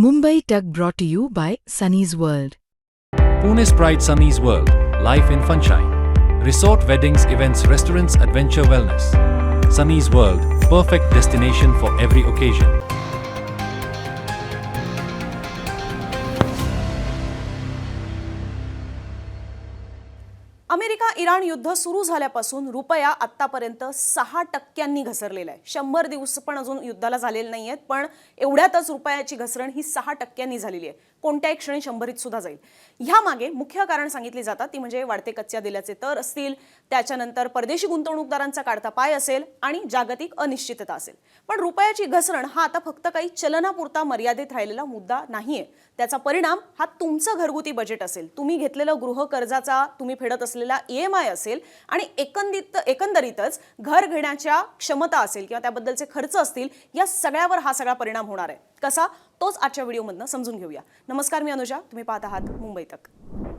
Mumbai Tug brought to you by Sunny's World. Pune's Pride Sunny's World, Life in Funshine. Resort weddings, events, restaurants, adventure wellness. Sunny's World, perfect destination for every occasion. America-Iran युद्ध सुरू झाल्यापासून रुपया आतापर्यंत 6% घसरलेला आहे. 100 दिवस पण अजून युद्धाला झालेले नाहीयेत, पण एवढ्यातच रुपयाची घसरण ही 6% झालेली आहे. कोणत्याही क्षणी 100 सुद्धा जाईल. ह्या मागे मुख्य कारण सांगितली जातात ती म्हणजे वाढते कच्च्या तेलाचे दर असतील, त्याच्यानंतर परदेशी गुंतवणूकदारांचा काढता पाय असेल आणि जागतिक अनिश्चितता असेल. पण रुपयाची घसरण हा आता फक्त काही चलनापुरता मर्यादित राहिलेला मुद्दा नाहीये. त्याचा परिणाम हा तुमचं घरगुती बजेट असेल, तुम्ही घेतलेलं गृह कर्जाचा तुम्ही फेडत असलेला EMI असेल आणि एकंदरीतच घर घेण्याच्या क्षमता असेल किंवा त्याबद्दलचे खर्च असतील, या सगळ्यावर हा सगळा परिणाम होणार आहे. कसा तोच आजच्या व्हिडिओमधनं समजून घेऊया. नमस्कार, मी अनुजा, तुम्ही पाहत आहात मुंबई तक.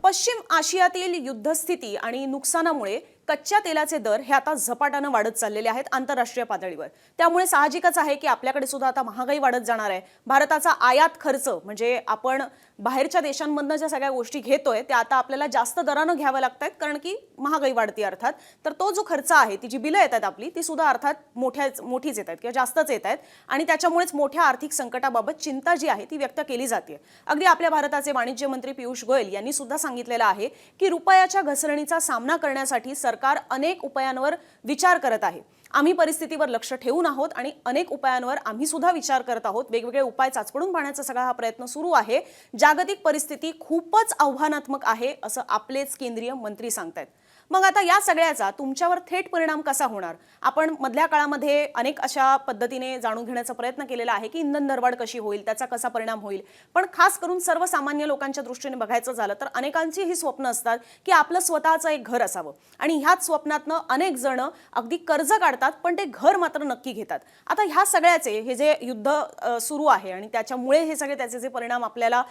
पश्चिम आशियातील युद्धस्थिती आणि नुकसानामुळे कच्च्या तेलाचे दर हे आता झपाट्याने वाढत चाललेले आहेत आंतरराष्ट्रीय पातळीवर. त्यामुळे साहजिकच आहे की आपल्याकडे सुद्धा आता महागाई वाढत जाणार आहे. भारताचा आयात खर्च म्हणजे आपण बाहेरच्या देशांमधनं ज्या सगळ्या गोष्टी घेतोय त्या आता आपल्याला जास्त दरानं घ्याव्या लागतात, कारण की महागाई वाढते अर्थात. तर तो जो खर्च आहे, ती जी बिलं येतात आपली, ती सुद्धा अर्थात मोठीच येत आहेत किंवा जास्तच येत आहेत आणि त्याच्यामुळेच मोठ्या आर्थिक संकटाबाबत चिंता जी आहे ती व्यक्त केली जाते. अगदी आपल्या भारताचे वाणिज्य मंत्री पियुष गोयल यांनी सुद्धा सांगितलेलं आहे की रुपयाच्या घसरणीचा सामना करण्यासाठी सरकार अनेक उपायांवर विचार करत आहे. आम्ही परिस्थितीवर लक्ष ठेवून आहोत आणि अनेक उपायांवर आम्ही सुद्धा विचार करत आहोत. वेगवेगळे उपाय चाचपडून पाहण्याचा सगळा हा प्रयत्न सुरू आहे. जागतिक परिस्थिती खूपच आव्हानात्मक आहे असं आपलेच केंद्रीय मंत्री सांगतायत. मग आता या सगळ्याचा तुमच्यावर थेट परिणाम कसा होणार? आपण मधल्या काळामध्ये अनेक अशा पद्धतीने जाणून घेण्याचा प्रयत्न केलेला आहे की इंधन दरवाढ कशी होईल, त्याचा कसा परिणाम होईल. पण खास करून सर्वसामान्य लोकांच्या दृष्टीने बघायचं झालं तर अनेकांची ही स्वप्न असतात की आपलं स्वतःचं एक घर असावं आणि ह्याच स्वप्नातनं अनेक जण अगदी कर्ज काढतात, पण ते घर मात्र नक्की घेतात. आता ह्या सगळ्याचे हे जे युद्ध सुरू आहे आणि त्याच्यामुळे हे सगळे त्याचे जे परिणाम आपल्याला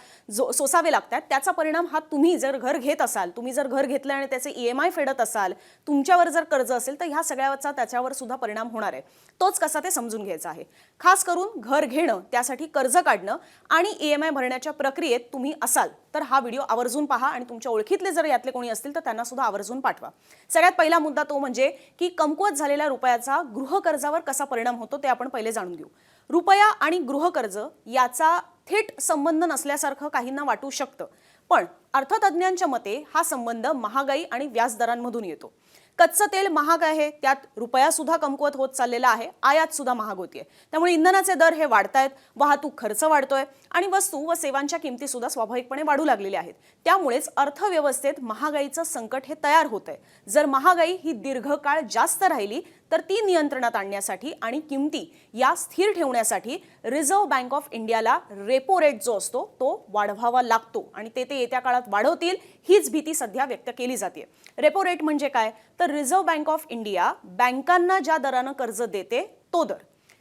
सोसावे लागतात, त्याचा परिणाम हा तुम्ही जर घर घेत असाल, तुम्ही जर घर घेतलं आणि त्याचे EMI फेडत असाल, तुमच्यावर जर कर्ज असेल तर ह्या सगळ्याचा त्याच्यावर सुद्धा परिणाम होणार आहे. तोच कसा ते समजून घ्यायचा आहे. खास करून घर घेणं, त्यासाठी कर्ज काढणं आणि EMI भरण्याच्या प्रक्रियेत तुम्ही असाल तर हा व्हिडिओ आवर्जून पहा आणि तुमच्या ओळखीतले जर यातले कोणी असतील तर त्यांना सुद्धा आवर्जून पाठवा. सगळ्यात पहिला मुद्दा तो म्हणजे की कमकुवत झालेल्या रुपयाचा गृहकर्जावर कसा परिणाम होतो ते आपण पहिले जाणून घेऊ. रुपया आणि गृहकर्ज याचा थेट संबंध नसल्यासारखं काहींना वाटू शकतं, पण अर्थतज्ञांच्या मते हा संबंध महागाई आणि व्याजदरांमधून येतो. कच्चं तेल महाग आहे, त्यात रुपया सुद्धा कमकुवत होत चाललेला आहे, आयात सुद्धा महाग होतीये. त्यामुळे इंधनाचे दर हे वाढतायत, वाहतूक खर्च वाढतोय आणि वस्तू व सेवांच्या किमती सुद्धा स्वाभाविकपणे वाढू लागलेल्या आहेत. त्यामुळेच अर्थव्यवस्थेत महागाईचं संकट हे तयार होतंय. जर महागाई ही दीर्घकाळ जास्त राहिली तर ती नियंत्रणात आणण्यासाठी आणि किमती या स्थिर ठेवण्यासाठी रिझर्व्ह बँक ऑफ इंडियाला रेपो रेट जो असतो तो वाढवावा लागतो आणि ते येत्या काळात वाढवतील हीच भीती सध्या व्यक्त केली जाते. रेपो रेट म्हणजे काय? तर रिझर्व्ह बँक ऑफ इंडिया बँकांना ज्या दरानं कर्ज देते तो दर.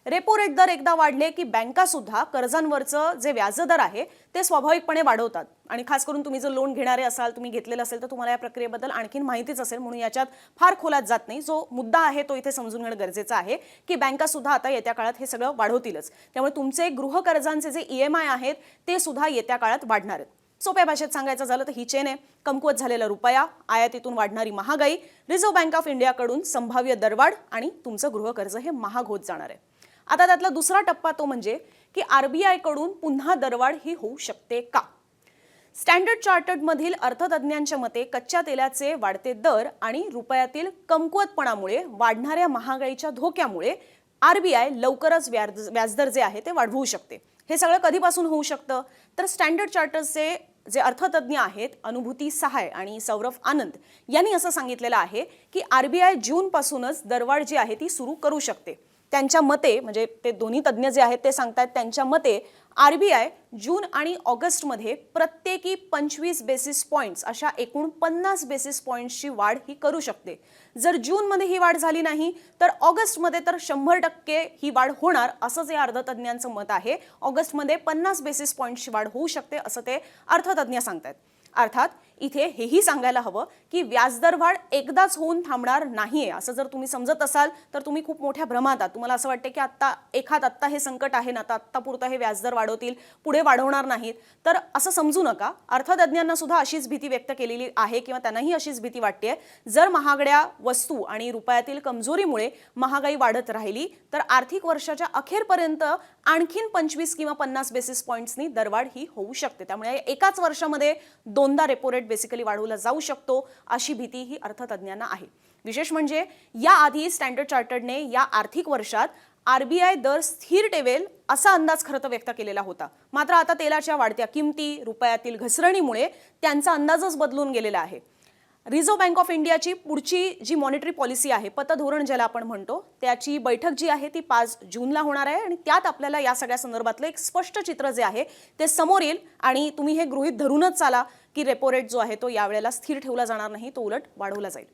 रेपो रेट दर एकदा वाढले की बँका सुद्धा कर्जांवरचं जे व्याजदर आहे ते स्वाभाविकपणे वाढवतात. आणि खास करून तुम्ही जर लोन घेणारे असाल, तुम्ही घेतलेलं असेल तर तुम्हाला या प्रक्रियेबद्दल आणखीन माहितीच असेल, म्हणून याच्यात फार खोलात जात नाही. जो मुद्दा आहे तो इथे समजून घेणं गरजेचं आहे की बँका सुद्धा आता येत्या काळात हे सगळं वाढवतीलच. त्यामुळे तुमचे गृहकर्जांचे जे EMI आहेत ते सुद्धा येत्या काळात वाढणार आहेत. सोप्या भाषेत सांगायचं झालं तर ही चेन आहे: कमकुवत झालेला रुपया, आयातीतून वाढणारी महागाई, रिझर्व्ह बँक ऑफ इंडियाकडून संभाव्य दरवाढ आणि तुमचं गृहकर्ज हे महाग होत जाणार आहे. आता त्यातला दुसरा टप्पा तो म्हणजे की RBI कडून पुन्हा दरवाढ ही होऊ शकते का? स्टँडर्ड चार्टर्ड मधील अर्थतज्ञांच्या मते कच्च्या तेलाचे वाढते दर आणि रुपयातील कमकुवतपणामुळे वाढणाऱ्या महागाईच्या धोक्यामुळे RBI लवकरच व्याजदर जे आहे ते वाढवू शकते. हे सगळं कधीपासून होऊ शकतं? तर स्टँडर्ड चार्टर्डचे जे अर्थतज्ञ आहेत अनुभूती सहाय आणि सौरभ आनंद यांनी असं सांगितलेलं आहे की RBI जूनपासूनच दरवाढ जी आहे ती सुरू करू शकते. त्यांच्या मते, म्हणजे ते दोन्ही तज्ञ जे आहेत ते सांगतात, त्यांच्या मते RBI जून आणि ऑगस्टमध्ये प्रत्येकी 25 बेसिस पॉइंट्स अशा एकूण 50 बेसिस पॉइंट्सची वाढ ही करू शकते. जर जूनमध्ये ही वाढ झाली नाही तर ऑगस्टमध्ये तर 100% ही वाढ होणार असंच या अर्थतज्ञांचं मत आहे. ऑगस्टमध्ये 50 बेसिस पॉइंट्सची वाढ होऊ शकते असं ते अर्थतज्ञ सांगतात. अर्थात इथे हेही सांगायला हवं की व्याजदर वाढ एकदाच होऊन थांबणार नाहीये असं जर तुम्ही समजत असाल तर तुम्ही खूप मोठ्या भ्रमात आहात. तुम्हाला असं वाटतं की आत्ता हे संकट आहे ना, तर आत्तापुरतं हे व्याजदर वाढवतील, पुढे वाढवणार नाहीत. तर असं समजू नका. अर्थतज्ज्ञांना सुद्धा अशीच भीती व्यक्त केलेली आहे किंवा त्यांनाही अशीच भीती वाटते. जर महागड्या वस्तू आणि रुपयातील कमजोरीमुळे महागाई वाढत राहिली तर आर्थिक वर्षाच्या अखेरपर्यंत आणखीन 25 किंवा 50 बेसिस पॉइंट्सनी दरवाढ ही होऊ शकते. त्यामुळे एकाच वर्षामध्ये दोनदा रेपो रेट बेसिकली वाढवला जाऊ शकतो अशी भीती ही अर्थतज्ज्ञांना आहे. विशेष म्हणजे याआधी स्टँडर्ड चार्टर्डने या आर्थिक वर्षात RBI दर स्थिर ठेवेल असा अंदाज खरं तर व्यक्त केलेला होता. मात्र आता तेलाच्या वाढत्या किमती, रुपयातील घसरणीमुळे त्यांचा अंदाजच बदलून गेलेला आहे. रिझर्व्ह बँक ऑफ इंडियाची पुढची जी मॉनिटरी पॉलिसी आहे, पतधोरण ज्याला आपण म्हणतो, त्याची बैठक जी आहे ती 5 जूनला होणार आहे आणि त्यात आपल्याला या सगळ्या संदर्भातलं एक स्पष्ट चित्र जे आहे ते समोर येईल आणि तुम्ही हे गृहीत धरूनच चाला की रेपो रेट जो आहे तो यावेळेला स्थिर ठेवला जाणार नाही, तो उलट वाढवला जाईल.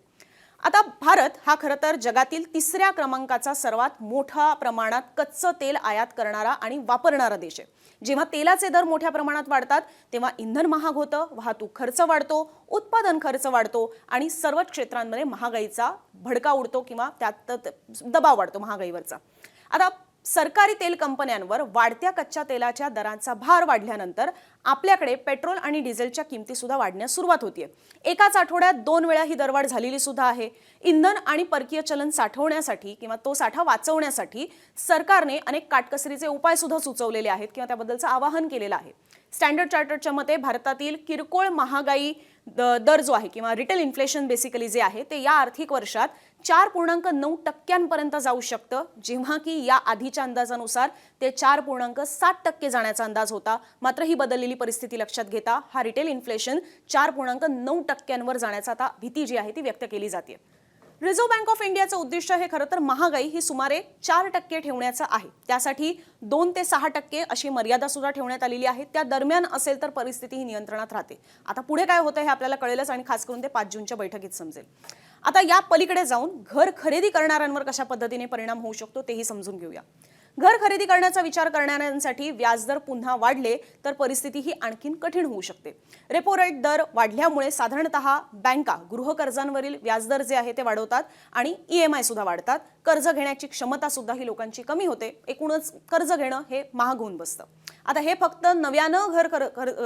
आता भारत हा खरं तर जगातील 3ऱ्या क्रमांकाचा सर्वात मोठ्या प्रमाणात कच्चं तेल आयात करणारा आणि वापरणारा देश आहे. जेव्हा तेलाचे दर मोठ्या प्रमाणात वाढतात तेव्हा इंधन महाग होतं, वाहतूक खर्च वाढतो, उत्पादन खर्च वाढतो आणि सर्वच क्षेत्रांमध्ये महागाईचा भडका उडतो किंवा त्यात दबाव वाढतो महागाईवरचा. आता सरकारी तेल कंपन्यांवर वाढत्या कच्च्या तेलाच्या दरांचा भार वाढल्यानंतर आपल्याकडे पेट्रोल आणि डिझेलच्या किमती सुद्धा वाढण्यास सुरुवात होतीये. एकाच आठवड्यात 2 वेळा ही दरवाढ झालेली सुद्धा आहे. इंधन आणि परकीय चलन साठवण्यासाठी किंवा तो साठा वाचवण्यासाठी सरकारने अनेक काटकसरीचे उपाय सुद्धा सुचवलेले आहेत किंवा त्याबद्दलचं आवाहन केलेलं आहे. स्टँडर्ड चार्टर्डच्या मते भारतातील किरकोळ महागाई दर जो आहे किंवा रिटेल इन्फ्लेशन बेसिकली जे आहे ते या आर्थिक वर्षात 4.9% जाऊ शकतं, जेव्हा की या आधीच्या अंदाजानुसार ते 4.7% जाण्याचा अंदाज होता. मात्र ही बदललेली परिस्थिती लक्षात घेता हा रिटेल इन्फ्लेशन 4.9% जाण्याचा आता भीती जी आहे ती व्यक्त केली जाते. रिझर्व्ह बँक ऑफ इंडियाचं उद्दिष्ट हे खरं तर महागाई ही सुमारे 4% ठेवण्याचं आहे. त्यासाठी 2 ते 6% अशी मर्यादा सुद्धा ठेवण्यात आलेली आहे. त्या दरम्यान असेल तर परिस्थिती ही नियंत्रणात राहते. आता पुढे काय होतं हे आपल्याला कळेलच आणि खास करून ते 5 जूनच्या बैठकीत समजेल. आता या पलीकडे जाऊन घर खरेदी करणाऱ्यांवर कशा पद्धतीने परिणाम होऊ शकतो तेही समजून घेऊया. घर खरेदी करण्याचा विचार करणाऱ्यांसाठी व्याजदर पुन्हा वाढले तर परिस्थिती ही आणखीन कठीण होऊ शकते. रेपो रेट दर वाढल्यामुळे साधारणतः बँका गृहकर्जांवरील व्याजदर जे आहे ते वाढवतात आणि EMI सुद्धा वाढतात. कर्ज घेण्याची क्षमता सुद्धा ही लोकांची कमी होते. एकूणच कर्ज घेणं हे महाग होऊन बसतं. आता हे फक्त नव्यानं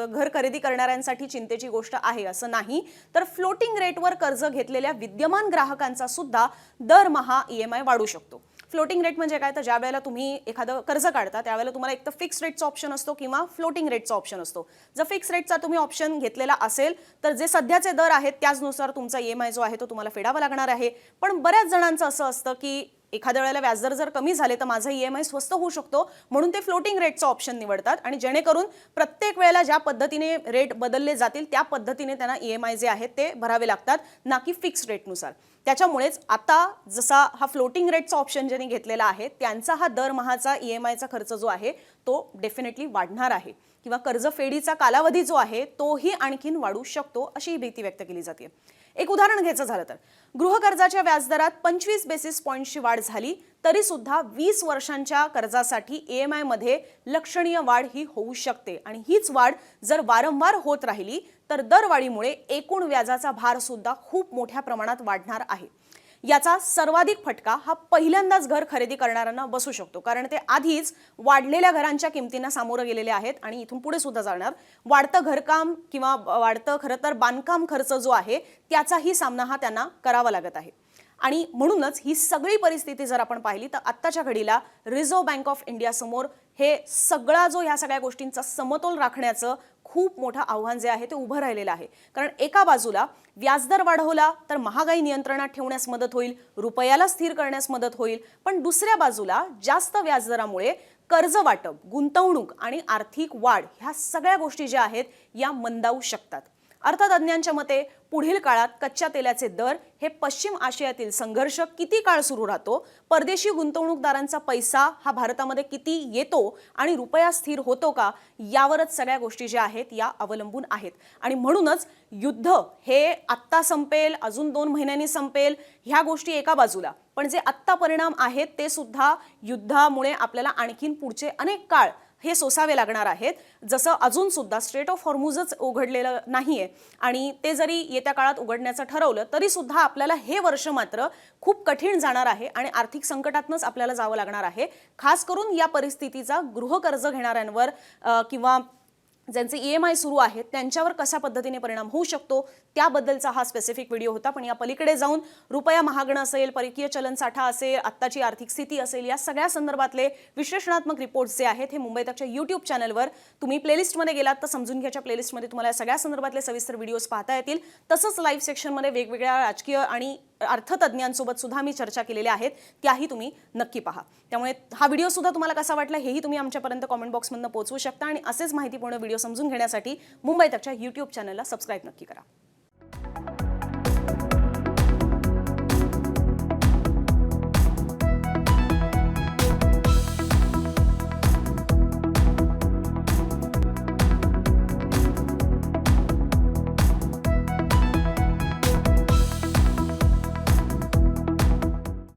घर खरेदी करणाऱ्यांसाठी चिंतेची गोष्ट आहे असं नाही, तर फ्लोटिंग रेटवर कर्ज घेतलेल्या विद्यमान ग्राहकांचा सुद्धा दरमहा EMI वाढू शकतो. फ्लोटिंग रेट म्हणजे काय, तर ज्या वेळेला तुम्ही एखादं कर्ज काढता त्यावेळेला तुम्हाला एक तर फिक्स रेटचा ऑप्शन असतो किंवा फ्लोटिंग रेटचा ऑप्शन असतो. जर फिक्स रेटचा तुम्ही ऑप्शन घेतलेला असेल तर जे सध्याचे दर आहेत त्याचनुसार तुमचा EMI जो आहे तो तुम्हाला फेडावा लागणार आहे. पण बऱ्याच जणांचं असं असतं की एखाद्या वेळेला व्याजदर जर कमी झाले तर माझा EMI स्वस्त होऊ शकतो, म्हणून ते फ्लोटिंग रेटचा ऑप्शन निवडतात आणि जेणेकरून प्रत्येक वेळेला ज्या पद्धतीने रेट बदलले जातील त्या पद्धतीने त्यांना EMI जे आहेत ते भरावे लागतात, ना की फिक्स रेटनुसार. त्याच्यामुळेच आता जसा हा फ्लोटिंग रेटचा ऑप्शन ज्यांनी घेतलेला आहे त्यांचा हा दरमहाचा EMIचा खर्च जो आहे तो डेफिनेटली वाढणार आहे किंवा कर्जफेडीचा कालावधी जो आहे तोही आणखीन वाढू शकतो अशी भीती व्यक्त केली जाते. एक उदाहरण घ्यायचं झालं तर गृहकर्जाच्या व्याजदरात 25 बेसिस पॉइंट्सची वाढ झाली तरी सुद्धा 20 वर्षांच्या कर्जासाठी EMI मध्ये लक्षणीय वाढ ही होऊ शकते आणि हीच वाढ जर वारंवार होत राहिली तर दरवाढीमुळे एकूण व्याजाचा भार सुद्धा खूप मोठ्या प्रमाणात वाढणार आहे. याचा सर्वाधिक फटका हा पहिल्यांदाच घर खरेदी करणाऱ्यांना बसू शकतो, कारण ते आधीच वाढलेल्या घरांच्या किमतींना सामोरं गेलेले आहेत आणि इथून पुढे सुद्धा जाणार. वाढतं घरकाम किंवा वाढतं खरं तर बांधकाम खर्च जो आहे त्याचाही सामना हा त्यांना करावा लागत आहे. आणि म्हणूनच ही सगळी परिस्थिती जर आपण पाहिली तर आत्ताच्या घडीला रिझर्व्ह बँक ऑफ इंडिया समोर हे सगळा जो ह्या सगळ्या गोष्टींचा समतोल राखण्याचं खूप मोठं आव्हान जे आहे ते उभं राहिलेलं आहे. कारण एका बाजूला व्याजदर वाढवला तर महागाई नियंत्रणात ठेवण्यास मदत होईल, रुपयाला स्थिर करण्यास मदत होईल, पण दुसऱ्या बाजूला जास्त व्याजदरामुळे कर्ज वाटप, गुंतवणूक आणि आर्थिक वाढ ह्या सगळ्या गोष्टी ज्या आहेत या मंदावू शकतात. अर्थतज्ज्ञांच्या मते पुढील काळात कच्च्या तेलाचे दर हे पश्चिम आशियातील संघर्ष किती काळ सुरू राहतो, परदेशी गुंतवणूकदारांचा पैसा हा भारतामध्ये किती येतो आणि रुपया स्थिर होतो का, यावरच सगळ्या गोष्टी ज्या आहेत या अवलंबून आहेत. आणि म्हणूनच युद्ध हे आत्ता संपेल, अजून 2 महिन्यांनी संपेल, ह्या गोष्टी एका बाजूला, पण जे आत्ता परिणाम आहेत ते सुद्धा युद्धामुळे आपल्याला आणखीन पुढचे अनेक काळ हे सोसावे लागणार आहेत. जसं अजून सुद्धा स्ट्रेट ऑफ हॉर्मुझच उघडलेलं नाहीये आणि ते जरी येत्या काळात उघडण्याचं ठरवलं तरी सुद्धा आपल्याला हे वर्ष मात्र खूप कठीण जाणार आहे आणि आर्थिक संकटातनंच आपल्याला जावं लागणार आहे. खास करून या परिस्थितीचा गृहकर्ज घेणाऱ्यांवर किंवा ज्यांचे EMI सुरू आहेत त्यांच्यावर कशा पद्धतीने परिणाम होऊ शकतो त्याबद्दलचा हा स्पेसिफिक व्हिडिओ होता. पण या पलीकडे जाऊन रुपया महागणं असेल, परकीय चलन साठा असेल, आत्ताची आर्थिक स्थिती असेल, या सगळ्या संदर्भातले विश्लेषणात्मक रिपोर्ट्स जे आहेत हे मुंबई तकच्या YouTube चॅनलवर तुम्ही प्लेलिस्टमध्ये गेलात तर समजून घ्यायच्या प्लेलिस्टमध्ये तुम्हाला या सगळ्या संदर्भातले सविस्तर व्हिडिओज पाहता येतील. तसंच लाईव्ह सेक्शनमध्ये वेगवेगळ्या राजकीय आणि अर्थतज्ञांसोबत सुद्धा मी चर्चा केलेल्या आहेत, त्याही तुम्ही नक्की पहा. त्यामुळे हा व्हिडिओ सुद्धा तुम्हाला कसा वाटला हेही तुम्ही आमच्यापर्यंत कॉमेंट बॉक्समधून पोहोचवू शकता आणि असेच माहितीपूर्ण व्हिडिओ समजून घेण्यासाठी मुंबई तकच्या YouTube चॅनलला सबस्क्राईब नक्की करा.